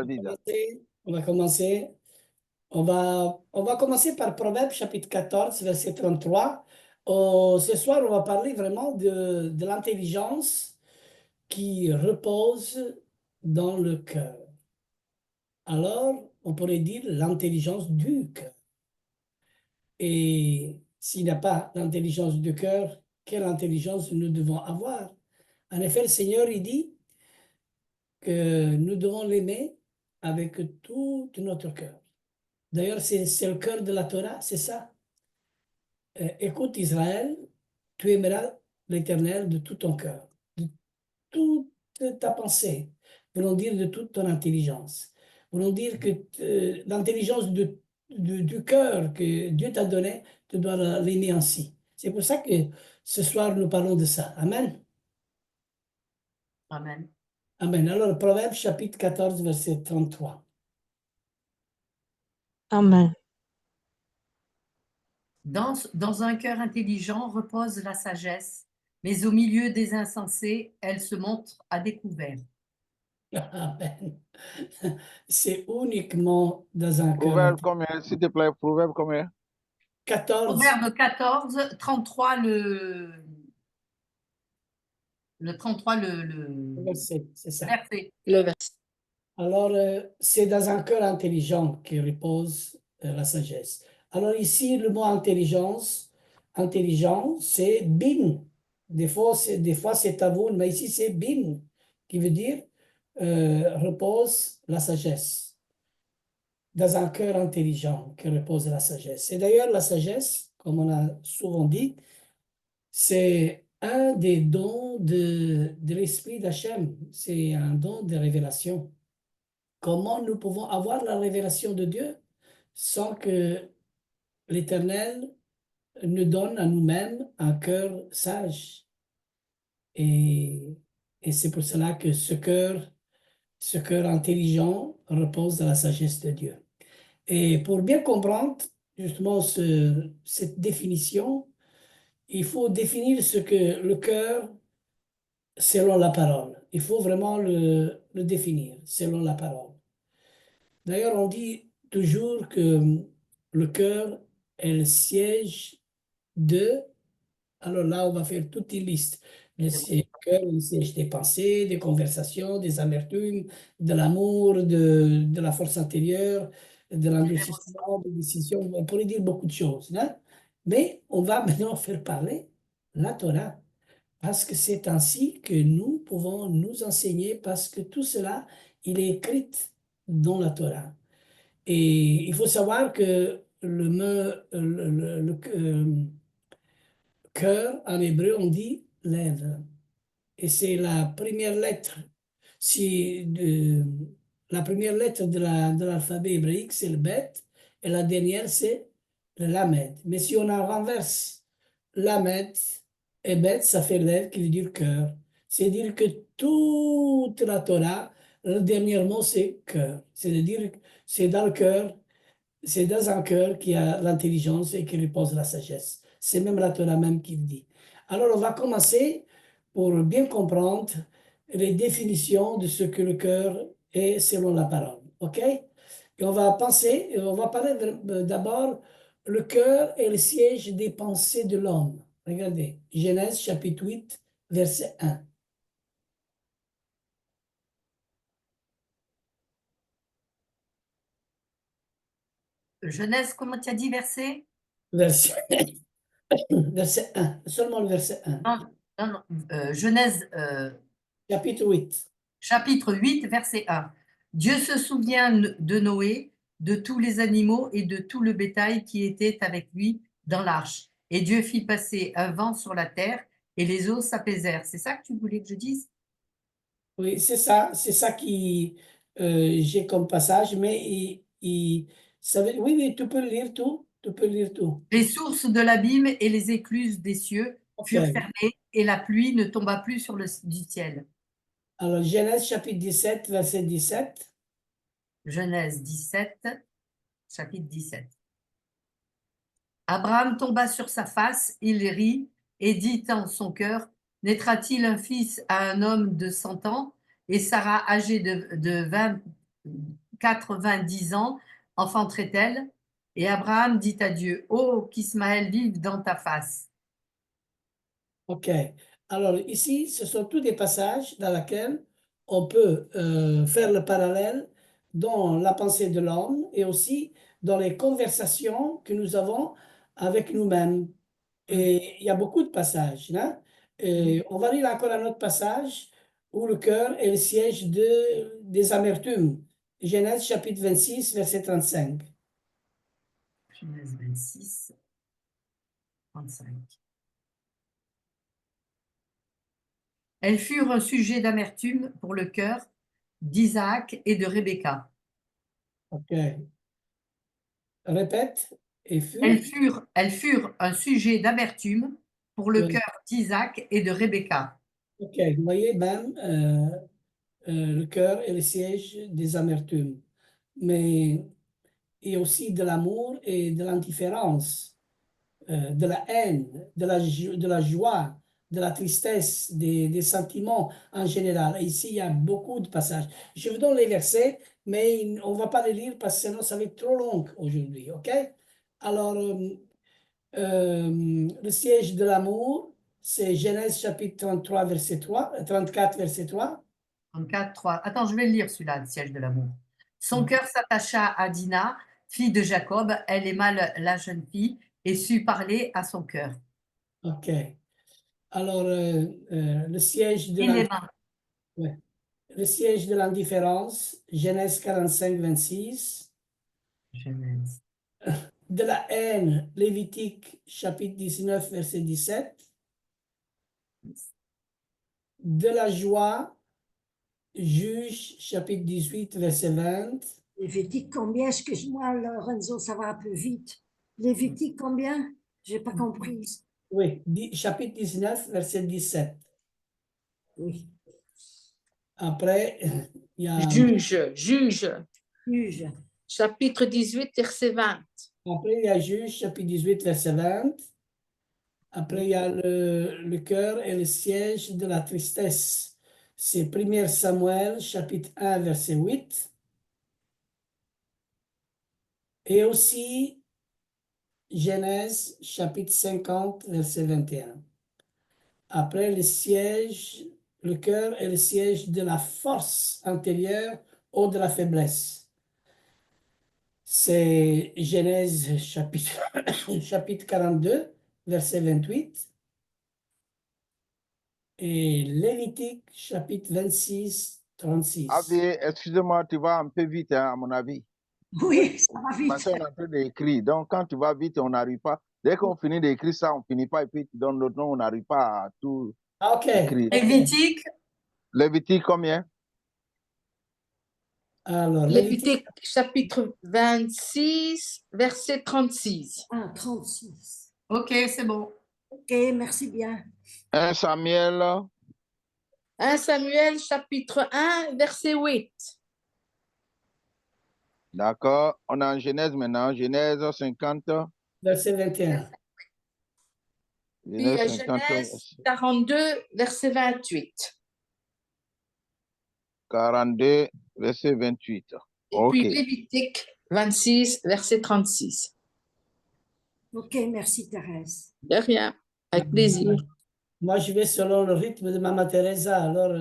vida. On va commencer. On va commencer par Proverbe chapitre 14, verset 33. Ce soir, on va parler vraiment de l'intelligence qui repose dans le cœur. Alors, on pourrait dire l'intelligence du cœur. Et s'il n'y a pas l'intelligence du cœur, quelle intelligence nous devons avoir? En effet, le Seigneur, il dit que nous devons l'aimer avec tout notre cœur. D'ailleurs, c'est le cœur de la Torah, c'est ça. Écoute Israël, tu aimeras l'Éternel de tout ton cœur, de toute ta pensée, voulant dire de toute ton intelligence. Voulant dire que l'intelligence du cœur que Dieu t'a donné, tu dois l'aimer ainsi. C'est pour ça que ce soir, nous parlons de ça. Amen. Amen. Amen. Alors, Proverbe chapitre 14, verset 33. Amen. Dans un cœur intelligent repose la sagesse, mais au milieu des insensés, elle se montre à découvert. Amen. C'est uniquement dans un cœur. Proverbe combien, s'il te plaît? Proverbe combien? 14. Proverbe 14, 33, le 33, le Verset, c'est ça. verset. Le verset. Alors, c'est dans un cœur intelligent qui repose la sagesse. Alors ici, le mot intelligent, c'est bin. Des fois, c'est tavoun, mais ici, c'est bin, qui veut dire repose la sagesse. Dans un cœur intelligent qui repose la sagesse. Et d'ailleurs, la sagesse, comme on a souvent dit, c'est un des dons de l'esprit d'Hachem. C'est un don de révélation. Comment nous pouvons avoir la révélation de Dieu sans que l'Éternel nous donne à nous-mêmes un cœur sage? Et, et c'est pour cela que ce cœur intelligent repose dans la sagesse de Dieu. Et pour bien comprendre justement cette définition, il faut définir ce que le cœur selon la parole. Il faut vraiment le définir selon la parole. D'ailleurs, on dit toujours que le cœur est le siège de... Alors là, on va faire toute une liste. Le cœur est le siège des pensées, des conversations, des amertumes, de l'amour, de la force intérieure, de l'endurcissement, des décisions. On pourrait dire beaucoup de choses, hein? Mais on va maintenant faire parler la Torah. Parce que c'est ainsi que nous pouvons nous enseigner, parce que tout cela, il est écrit dans la Torah. Et il faut savoir que le cœur, en hébreu, on dit lèvre. Et c'est la première lettre. Si la première lettre de l'alphabet hébraïque, c'est le bet, et la dernière, c'est le lamed. Mais si on en renverse lamed et bet, ça fait lèvre, qui veut dire cœur. C'est-à-dire que toute la Torah, le dernier mot, c'est cœur. C'est-à-dire que c'est dans le cœur, c'est dans un cœur qui a l'intelligence et qui repose la sagesse. C'est même la Torah même qui le dit. Alors, on va commencer pour bien comprendre les définitions de ce que le cœur est selon la parole. OK? Et on va parler d'abord, le cœur est le siège des pensées de l'homme. Regardez, Genèse chapitre 8, verset 1. Genèse, comment tu as dit verset? Verset, verset 1, seulement le verset 1. Non, Genèse Chapitre 8. chapitre 8, verset 1. Dieu se souvient de Noé, de tous les animaux et de tout le bétail qui était avec lui dans l'arche. Et Dieu fit passer un vent sur la terre et les eaux s'apaisèrent. C'est ça que tu voulais que je dise? Oui, c'est ça qui j'ai comme passage, mais oui, oui, tu peux lire tout, tu peux lire tout. Les sources de l'abîme et les écluses des cieux furent Ok. fermées et la pluie ne tomba plus sur du ciel. Alors, Genèse chapitre 17, verset 17. Genèse 17, chapitre 17. Abraham tomba sur sa face, il rit et dit en son cœur, naîtra-t-il un fils à un homme de 100 ans? Et Sarah, âgée de 90 ans enfanterait-elle? Et Abraham dit à Dieu, oh, qu'Ismaël vive dans ta face. OK. Alors ici, ce sont tous des passages dans lesquels on peut faire le parallèle dans la pensée de l'homme et aussi dans les conversations que nous avons avec nous-mêmes. Et il y a beaucoup de passages, hein. Et on va lire encore un autre passage où le cœur est le siège des amertumes. Genèse chapitre 26, verset 35. Genèse 26, 35. Elles furent un sujet d'amertume pour le cœur d'Isaac et de Rebecca. OK. Répète. Et fut. Elles furent un sujet d'amertume pour le Oui. cœur d'Isaac et de Rebecca. OK. Vous voyez, même le cœur est le siège des amertumes. Mais il y a aussi de l'amour et de l'indifférence, de la haine, de la joie, de la tristesse, des sentiments en général. Et ici, il y a beaucoup de passages. Je vous donne les versets, mais on ne va pas les lire parce que sinon ça va être trop long aujourd'hui. OK? Alors, le siège de l'amour, c'est Genèse chapitre 33, verset 3, 34, verset 3. 34, 3. Attends, je vais le lire celui-là, le siège de l'amour. Son cœur s'attacha à Dina, fille de Jacob. Elle aima la jeune fille et sut parler à son cœur. OK. Alors, le siège de Il l'aima. ouais. Le siège de l'indifférence, Genèse 45, 26. Genèse. De la haine, Lévitique chapitre 19, verset 17. De la joie, Juge chapitre 18, verset 20. Lévitique combien? Excuse-moi, Lorenzo, ça va un peu vite. Lévitique combien? J'ai pas compris. Oui, chapitre 19, verset 17. Oui. Après, il y a, Juge. Chapitre 18, verset 20. après, il y a Juge chapitre 18, verset 20. Après, il y a le cœur et le siège de la tristesse. C'est 1 Samuel chapitre 1, verset 8. Et aussi Genèse chapitre 50, verset 21. Après, le cœur est le siège de la force intérieure ou de la faiblesse. C'est Genèse chapitre, chapitre 42, verset 28. Et Lévitique chapitre 26, 36. Avi, excusez-moi, tu vas un peu vite, hein, à mon avis. Oui, ça va vite. Parce qu'on est en train d'écrire. Donc, quand tu vas vite, on n'arrive pas. Dès qu'on finit d'écrire ça, on ne finit pas. Et puis, tu donnes notre nom, on n'arrive pas à tout Ah, OK. écrire. Lévitique, Lévitique, combien? Alors, Lévitique chapitre 26, verset 36. Ah, 36. ok, c'est bon. Ok, merci bien. 1 Samuel, 1 Samuel chapitre 1, verset 8. d'accord. On est en Genèse maintenant. Genèse 50. verset 21. Puis Genèse 50, Genèse 42, verset 28. 42, verset 28. Et OK. puis Lévitique 26, verset 36. Ok, merci Thérèse. De rien, avec plaisir. Moi, je vais selon le rythme de Maman Teresa. Alors,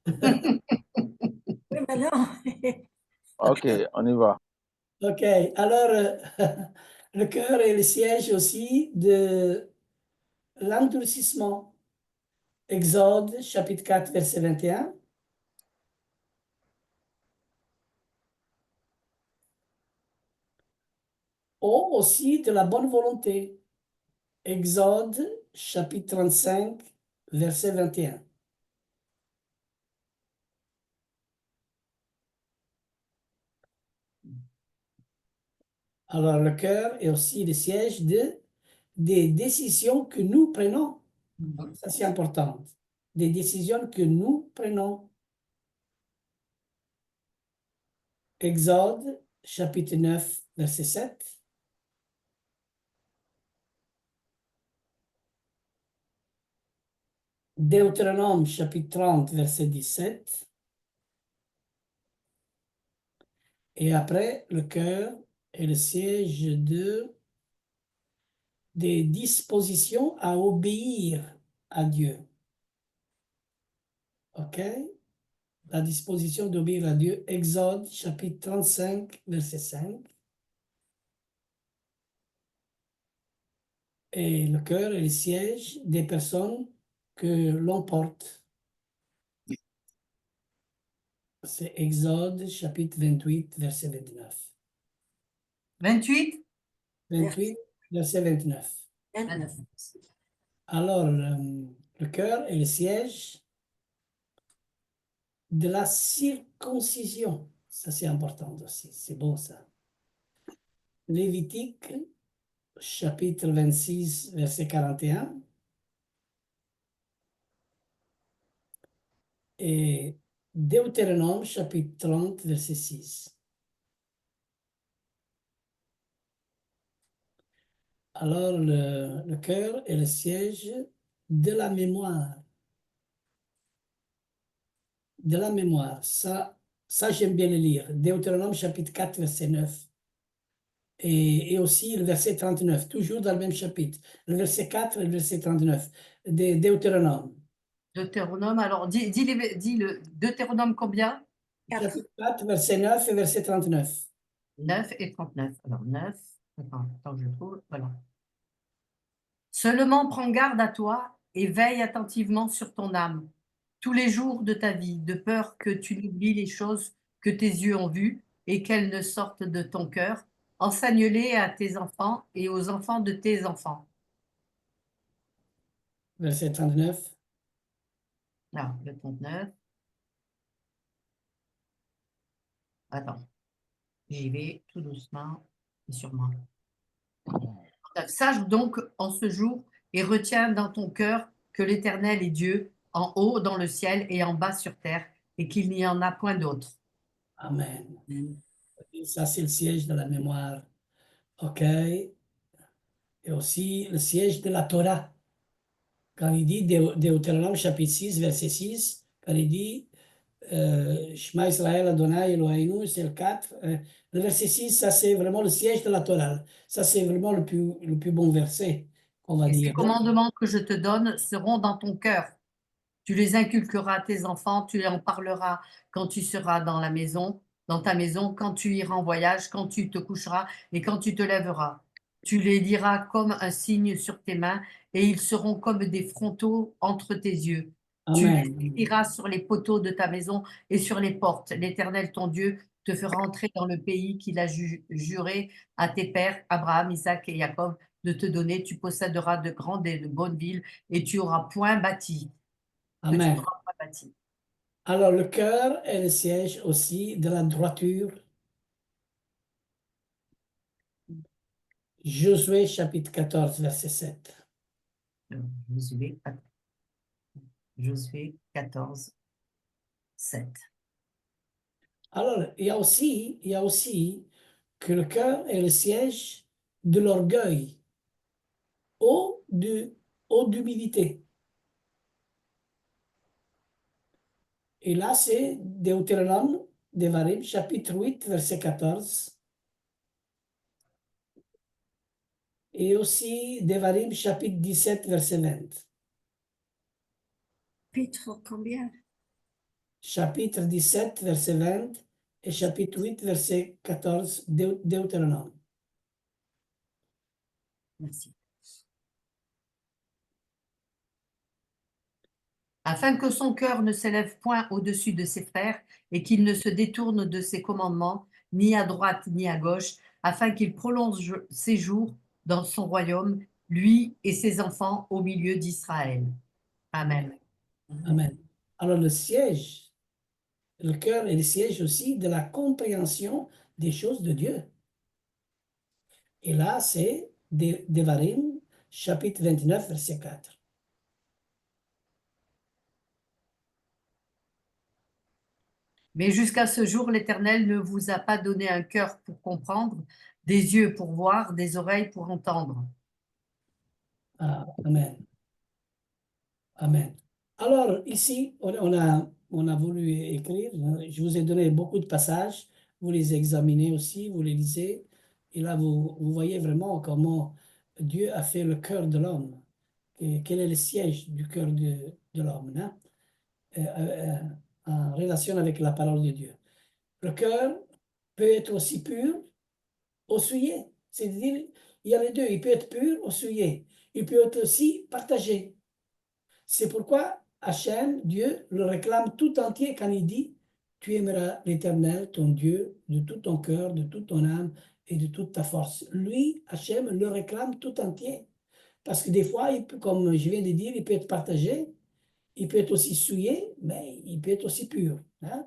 Oui, mais non. OK, on y va. OK. Alors, le cœur est le siège aussi de l'endurcissement. Exode, chapitre 4, verset 21. Ou aussi de la bonne volonté. Exode, chapitre 35, verset 21. Alors, le cœur est aussi le siège des décisions que nous prenons. Ça, c'est important. Des décisions que nous prenons. Exode, chapitre 9, verset 7. Deutéronome, chapitre 30, verset 17. Et après, le cœur est le siège des dispositions à obéir à Dieu. OK? La disposition d'obéir à Dieu, Exode chapitre 35, verset 5. Et le cœur est le siège des personnes que l'on porte. C'est Exode chapitre 28, verset 29. 28? 28, verset 29. 29. Alors, le cœur est le siège de la circoncision. Ça, c'est important aussi. C'est beau, ça. Lévitique, chapitre 26, verset 41. Et Deutéronome, chapitre 30, verset 6. Alors, le cœur est le siège de la mémoire. De la mémoire. Ça j'aime bien le lire. Deutéronome, chapitre 4, verset 9. Et aussi le verset 39, toujours dans le même chapitre. Le verset 4 et le verset 39 de Deutéronome. Deutéronome, alors dis le Deutéronome combien? Chapitre 4, verset 9 et verset 39. 9 et 39. Alors 9, attends que je trouve, voilà. Seulement prends garde à toi et veille attentivement sur ton âme tous les jours de ta vie, de peur que tu n'oublies les choses que tes yeux ont vues et qu'elles ne sortent de ton cœur. Enseigne-les à tes enfants et aux enfants de tes enfants. Verset 39. Là, le 39. Attends, j'y vais tout doucement et sûrement. Sache donc en ce jour et retiens dans ton cœur que l'Éternel est Dieu, en haut dans le ciel et en bas sur terre, et qu'il n'y en a point d'autre. Amen. Et ça, c'est le siège de la mémoire. OK? Et aussi le siège de la Torah. Quand il dit Deutéronome chapitre 6, verset 6, quand il dit Shema Israël Adonai Eloheinu, c'est le 4. Le verset 6, ça c'est vraiment le siège de la Torah. Ça c'est vraiment le plus bon verset qu'on va Et ces dire. commandements que je te donne seront dans ton cœur. Tu les inculqueras à tes enfants, tu en parleras quand tu seras dans la maison, dans ta maison, quand tu iras en voyage, quand tu te coucheras et quand tu te lèveras. Tu les liras comme un signe sur tes mains et ils seront comme des frontaux entre tes yeux. Tu les Amen. écriras sur les poteaux de ta maison et sur les portes. L'Éternel, ton Dieu, te fera entrer dans le pays qu'il a juré à tes pères, Abraham, Isaac et Jacob, de te donner. Tu posséderas de grandes et de bonnes villes et tu auras point bâti. Que tu Amen. n'auras pas bâti. Alors le cœur est le siège aussi de la droiture. Josué chapitre 14, verset 7. Josué 14, 7. Alors, il y a aussi que le cœur est le siège de l'orgueil ou d'humilité. Et là, c'est Deutéronome, Devarim, chapitre 8, verset 14. Et aussi Devarim, chapitre 17, verset 20. Chapitre combien? Chapitre 17, verset 20 et chapitre 8, verset 14, Deutéronome. Merci. Afin que son cœur ne s'élève point au-dessus de ses frères et qu'il ne se détourne de ses commandements, ni à droite ni à gauche, afin qu'il prolonge ses jours dans son royaume, lui et ses enfants au milieu d'Israël. Amen. Amen. Alors le cœur est le siège aussi de la compréhension des choses de Dieu. Et là, c'est Devarim, chapitre 29, verset 4. Mais jusqu'à ce jour, l'Éternel ne vous a pas donné un cœur pour comprendre, des yeux pour voir, des oreilles pour entendre. Ah, amen. Amen. Alors, ici, on a voulu écrire, je vous ai donné beaucoup de passages, vous les examinez aussi, vous les lisez, et là, vous voyez vraiment comment Dieu a fait le cœur de l'homme. Et quel est le siège du cœur de l'homme, hein? En relation avec la parole de Dieu. Le cœur peut être aussi pur ou souillé. C'est-à-dire, il y a les deux. Il peut être pur ou souillé. Il peut être aussi partagé. C'est pourquoi Hachem, Dieu, le réclame tout entier quand il dit tu aimeras l'Éternel, ton Dieu, de tout ton cœur, de toute ton âme et de toute ta force. Lui, Hachem, le réclame tout entier. Parce que des fois, comme je viens de dire, il peut être partagé, il peut être aussi souillé, mais il peut être aussi pur, hein?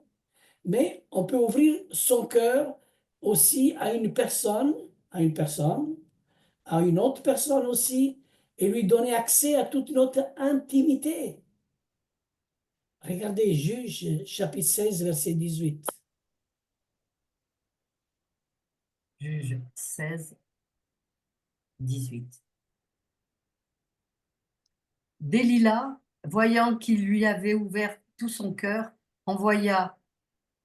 Mais on peut ouvrir son cœur aussi à une autre personne aussi, et lui donner accès à toute notre intimité. Regardez Juge chapitre 16, verset 18. Juge 16, 18. Délila, voyant qu'il lui avait ouvert tout son cœur, envoya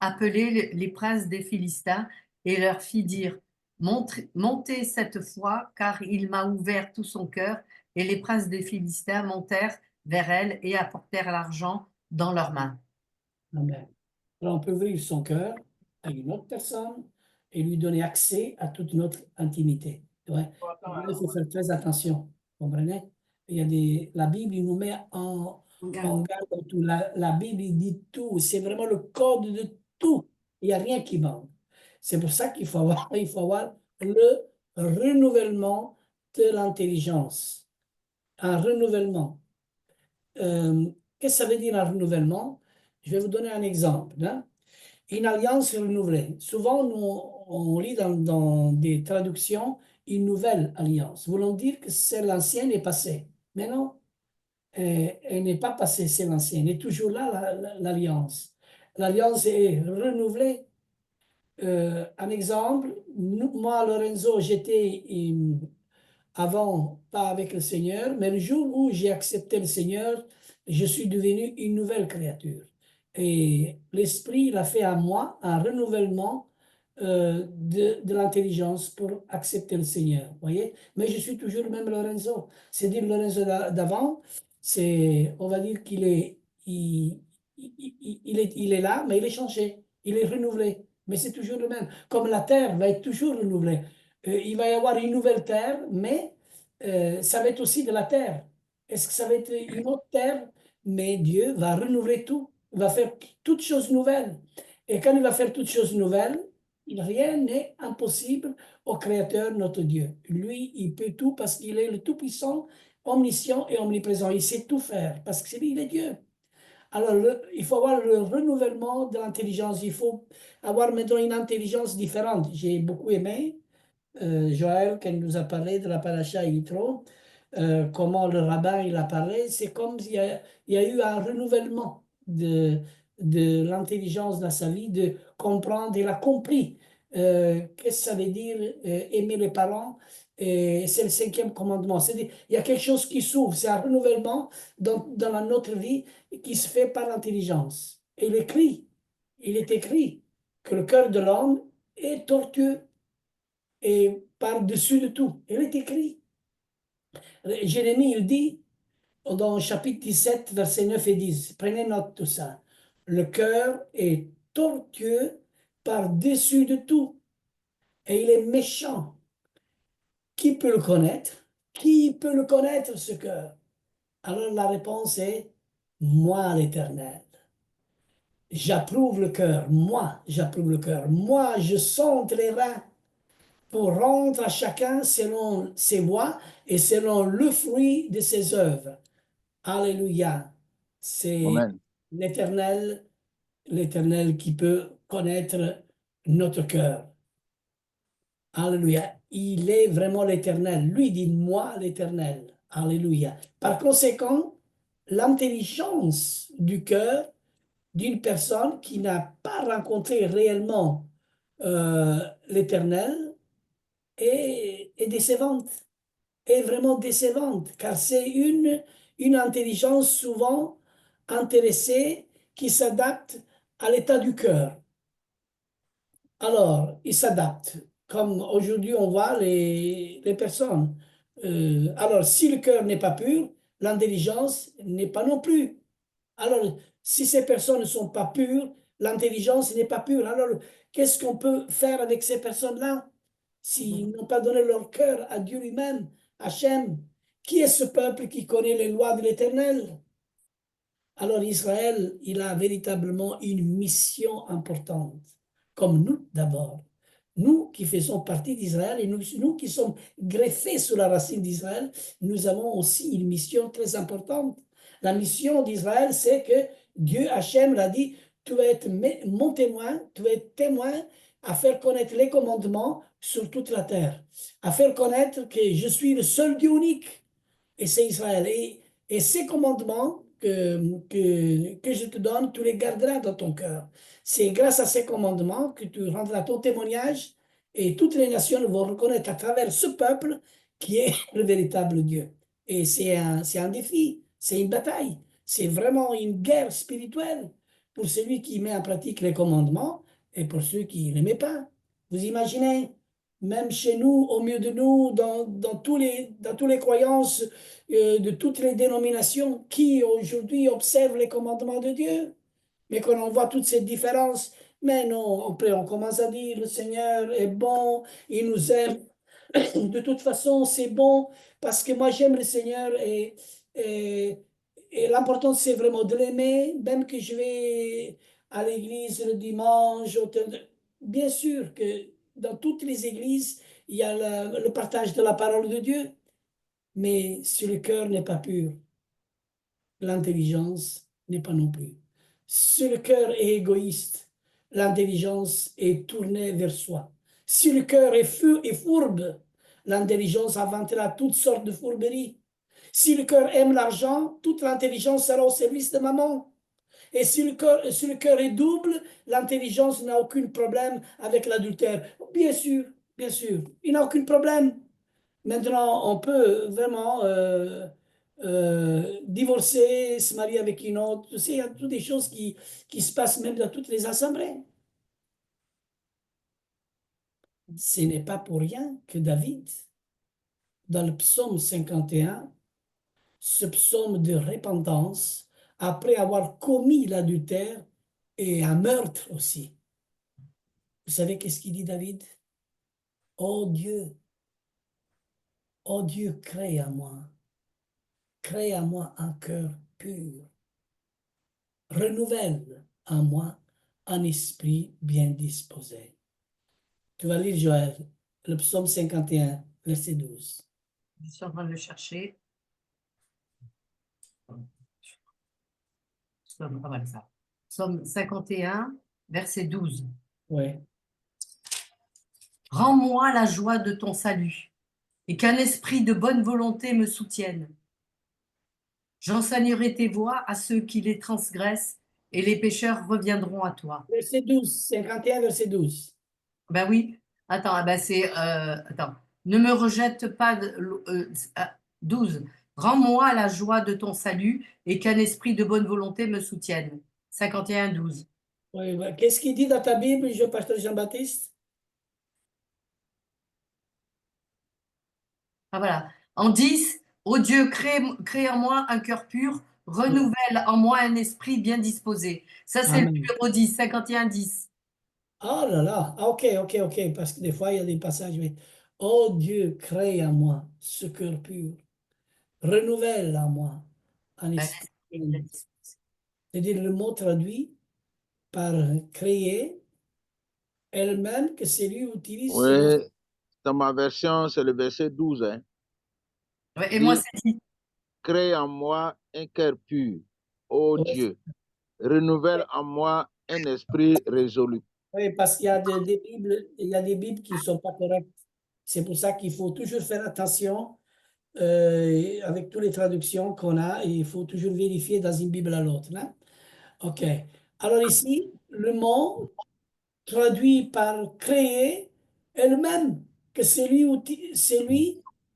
appeler les princes des Philistins et leur fit dire, montez cette fois, car il m'a ouvert tout son cœur. Et les princes des Philistins montèrent vers elle et apportèrent l'argent dans leurs mains. Amen. Alors on peut ouvrir son cœur à une autre personne et lui donner accès à toute notre intimité. Ouais. Il faut faire très attention, vous comprenez? La Bible il nous met en garde de tout. La Bible il dit tout, c'est vraiment le code de tout. Il n'y a rien qui manque. C'est pour ça qu'il faut avoir le renouvellement de l'intelligence. Un renouvellement. Qu'est-ce que ça veut dire un renouvellement? Je vais vous donner un exemple, hein. Une alliance renouvelée. Souvent, on lit dans des traductions une nouvelle alliance, voulant dire que c'est l'ancienne est passée. Mais non, elle n'est pas passée, c'est l'ancienne. Elle est toujours là, l'alliance. L'alliance est renouvelée. Un exemple, moi, Lorenzo, j'étais avant, pas avec le Seigneur, mais le jour où j'ai accepté le Seigneur, je suis devenu une nouvelle créature. Et l'Esprit l'a fait à moi un renouvellement de l'intelligence pour accepter le Seigneur. Voyez? Mais je suis toujours le même Lorenzo. C'est-à-dire Lorenzo d'avant, on va dire qu'il est, il est là, mais il est changé. Il est renouvelé. Mais c'est toujours le même. Comme la terre va être toujours renouvelée. Il va y avoir une nouvelle terre, mais ça va être aussi de la terre. Est-ce que ça va être une autre terre? Mais Dieu va renouveler tout. Il va faire toutes choses nouvelles. Et quand il va faire toutes choses nouvelles, rien n'est impossible au Créateur, notre Dieu. Lui, il peut tout parce qu'il est le Tout-Puissant, omniscient et omniprésent. Il sait tout faire parce que il est Dieu. Alors, il faut avoir le renouvellement de l'intelligence. Il faut avoir maintenant une intelligence différente. J'ai beaucoup aimé Joël, quand il nous a parlé de la paracha Yitro, comment le rabbin il a parlé, c'est comme il y a eu un renouvellement de l'intelligence dans sa vie, de comprendre, il a compris qu'est-ce que ça veut dire aimer les parents, et c'est le cinquième commandement. C'est-à-dire, il y a quelque chose qui s'ouvre, c'est un renouvellement dans notre vie qui se fait par l'intelligence. Et il est écrit que le cœur de l'homme est tortueux et par-dessus de tout. Il est écrit. Jérémie, il dit dans chapitre 17, versets 9 et 10, prenez note de ça. Le cœur est tortueux par-dessus de tout et il est méchant. Qui peut le connaître? Qui peut le connaître, ce cœur? Alors la réponse est moi, l'Éternel. J'approuve le cœur, moi, j'approuve le cœur. Moi, je sonde les reins pour rendre à chacun selon ses voies et selon le fruit de ses œuvres. Alléluia. C'est Amen. l'Éternel, l'Éternel qui peut connaître notre cœur. Alléluia. Il est vraiment l'Éternel. Lui dit moi l'Éternel. Alléluia. Par conséquent, l'intelligence du cœur d'une personne qui n'a pas rencontré réellement l'Éternel est décevante, est vraiment décevante, car c'est une intelligence souvent intéressée qui s'adapte à l'état du cœur. Alors, ils s'adaptent. Comme aujourd'hui, on voit les personnes. Alors, si le cœur n'est pas pur, l'intelligence n'est pas non plus. Alors, si ces personnes ne sont pas pures, l'intelligence n'est pas pure. Alors, qu'est-ce qu'on peut faire avec ces personnes-là s'ils n'ont pas donné leur cœur à Dieu lui-même, Hachem? Qui est ce peuple qui connaît les lois de l'Éternel? Alors Israël, il a véritablement une mission importante, comme nous d'abord. Nous qui faisons partie d'Israël et nous qui sommes greffés sous la racine d'Israël, nous avons aussi une mission très importante. La mission d'Israël, c'est que Dieu, Hachem, l'a dit, tu vas être mon témoin, tu vas être témoin à faire connaître les commandements sur toute la terre, à faire connaître que je suis le seul Dieu unique et c'est Israël. Et ces commandements que je te donne, tu les garderas dans ton cœur. C'est grâce à ces commandements que tu rendras ton témoignage et toutes les nations vont reconnaître à travers ce peuple qui est le véritable Dieu. Et c'est un défi, c'est une bataille, c'est vraiment une guerre spirituelle pour celui qui met en pratique les commandements et pour ceux qui ne les met pas. Vous imaginez, même chez nous, au milieu de nous, dans tous les croyances de toutes les dénominations qui aujourd'hui observent les commandements de Dieu. Mais quand on voit toutes ces différences, mais non, après on commence à dire le Seigneur est bon, il nous aime. De toute façon, c'est bon parce que moi j'aime le Seigneur et, et l'important c'est vraiment de l'aimer, même que je vais à l'église le dimanche. Bien sûr que dans toutes les églises, il y a le partage de la parole de Dieu, mais si le cœur n'est pas pur, l'intelligence n'est pas non plus. Si le cœur est égoïste, l'intelligence est tournée vers soi. Si le cœur est fou et fourbe, l'intelligence inventera toutes sortes de fourberies. Si le cœur aime l'argent, toute l'intelligence sera au service de maman. Et si le cœur est double, l'intelligence n'a aucun problème avec l'adultère. Bien sûr, il n'a aucun problème. Maintenant, on peut vraiment divorcer, se marier avec une autre. Tu sais, il y a toutes des choses qui se passent même dans toutes les assemblées. Ce n'est pas pour rien que David, dans le psaume 51, ce psaume de repentance, après avoir commis l'adultère et un meurtre aussi. Vous savez qu'est-ce qu'il dit David? Oh Dieu, crée à moi un cœur pur, renouvelle en moi un esprit bien disposé. Tu vas lire Joël, le psaume 51, verset 12. Je suis en train de le chercher. Psaume, voilà ça. Psaume 51, verset 12. Oui. Rends-moi la joie de ton salut et qu'un esprit de bonne volonté me soutienne. J'enseignerai tes voies à ceux qui les transgressent et les pécheurs reviendront à toi. Verset 12, 51, verset 12. Ben oui. Attends, ben c'est. Attends. Ne me rejette pas. 12. Rends-moi la joie de ton salut et qu'un esprit de bonne volonté me soutienne. 51, 12. Oui, oui. Qu'est-ce qu'il dit dans ta Bible, pasteur Jean-Baptiste? Ah, voilà. En 10, ô Dieu, crée en moi un cœur pur, renouvelle en moi un esprit bien disposé. Ça, c'est le Amen. numéro 10, 51, 10. Oh là là, ah, ok, parce que des fois, il y a des passages, mais oh Dieu, crée en moi ce cœur pur, renouvelle en moi un Un esprit. esprit bien disposé. C'est-à-dire le mot traduit par créer, elle-même, que c'est lui utilise selon. Oui, dans ma version, c'est le verset 12. Hein. Ouais, et Dit, moi, c'est 10. crée en moi un cœur pur, ô Oui, Dieu. Renouvelle en moi un esprit résolu. oui, parce qu'il y a des Bibles, il y a des Bibles qui ne sont pas correctes. C'est pour ça qu'il faut toujours faire attention avec toutes les traductions qu'on a, et il faut toujours vérifier dans une Bible à l'autre. Hein? OK. Alors ici, le mot traduit par créer est le même que celui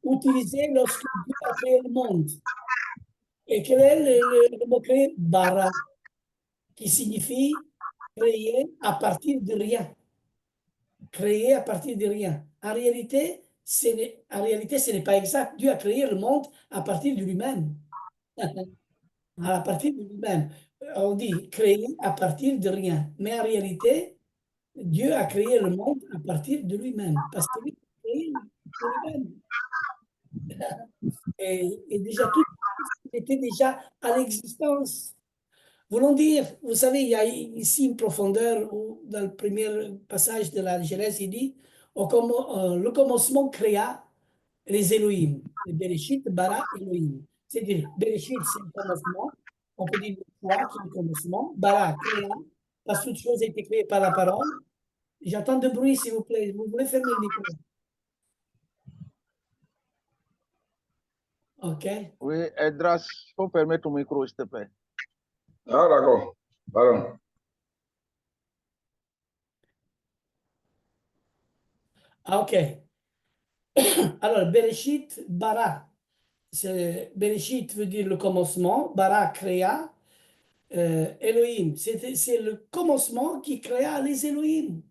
utilisé lorsque Dieu a créé le monde. Et quel est le mot créé? Bara, qui signifie créer à partir de rien. créé à partir de rien. En réalité, ce n'est pas exact. Dieu a créé le monde à partir de lui-même. À partir de lui-même. On dit créé à partir de rien. Mais en réalité, Dieu a créé le monde à partir de lui-même. Parce que lui, il a créé de lui-même. Et déjà, tout était déjà à l'existence. Voulons dire, vous savez, il y a ici une profondeur où, dans le premier passage de la Genèse, il dit le commencement créa les Elohim. Le Bereshit bara Elohim. C'est-à-dire, Bereshit, c'est le commencement. On peut dire le choix qui est le commencement. Bara, créa, parce que toute chose a été créée par la parole. J'entends de bruit, s'il vous plaît. Vous voulez fermer le micro? OK. Oui, Edras, il faut fermer ton micro, s'il te plaît. Ah, d'accord. Pardon. Ah, OK. Alors, Bereshit, bara. Bereshit veut dire le commencement. Bara, créa. Elohim, c'est le commencement qui créa les Elohim.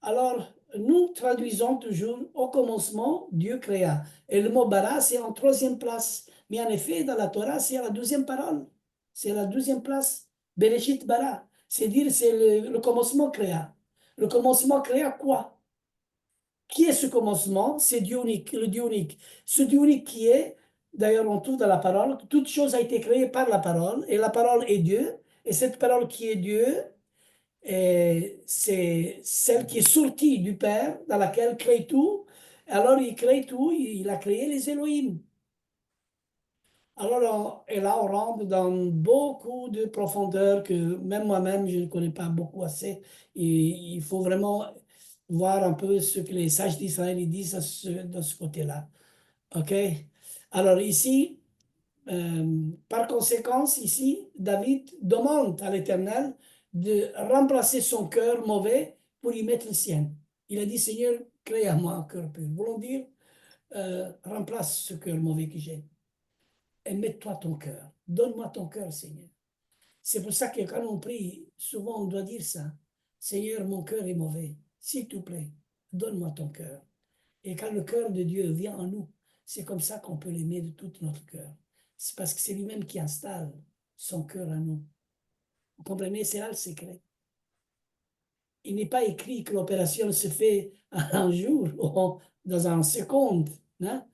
Alors, nous traduisons toujours au commencement, Dieu créa. Et le mot bara, c'est en troisième place. Mais en effet, dans la Torah, c'est la deuxième parole. C'est la deuxième place. Bereshit bara. C'est dire, c'est le commencement créa. Le commencement créa quoi? Qui est ce commencement? C'est Dieu unique, le Dieu unique. Ce Dieu unique qui est, d'ailleurs on trouve dans la parole, que toute chose a été créée par la parole, et la parole est Dieu, et cette parole qui est Dieu, c'est celle qui est sortie du Père, dans laquelle crée tout. Alors il crée tout, il a créé les Elohim. Alors, et là, on rentre dans beaucoup de profondeur que même moi-même, je ne connais pas beaucoup assez. Et il faut vraiment voir un peu ce que les sages d'Israël ils disent de ce côté-là. OK? Alors ici, par conséquence, ici, David demande à l'Éternel de remplacer son cœur mauvais pour y mettre le sien. Il a dit, Seigneur, crée à moi un cœur pur. Voulons dire, remplace ce cœur mauvais que j'ai. Et mets-toi ton cœur. Donne-moi ton cœur, Seigneur. C'est pour ça que quand on prie, souvent on doit dire ça. Seigneur, mon cœur est mauvais. S'il te plaît, donne-moi ton cœur. Et quand le cœur de Dieu vient en nous, c'est comme ça qu'on peut l'aimer de tout notre cœur. C'est parce que c'est lui-même qui installe son cœur en nous. Vous comprenez? C'est là le secret. Il n'est pas écrit que l'opération se fait un jour ou dans une seconde. Hein?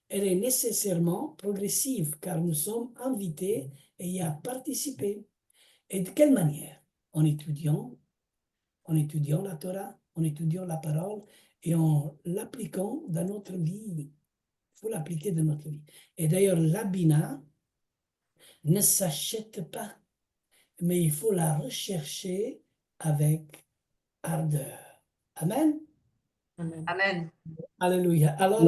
Elle est nécessairement progressive car nous sommes invités et y à participer. Et de quelle manière? En étudiant la Torah, en étudiant la parole et en l'appliquant dans notre vie. Il faut l'appliquer dans notre vie. Et d'ailleurs, la Bina ne s'achète pas, mais il faut la rechercher avec ardeur. Amen. Amen. Alléluia. Alors,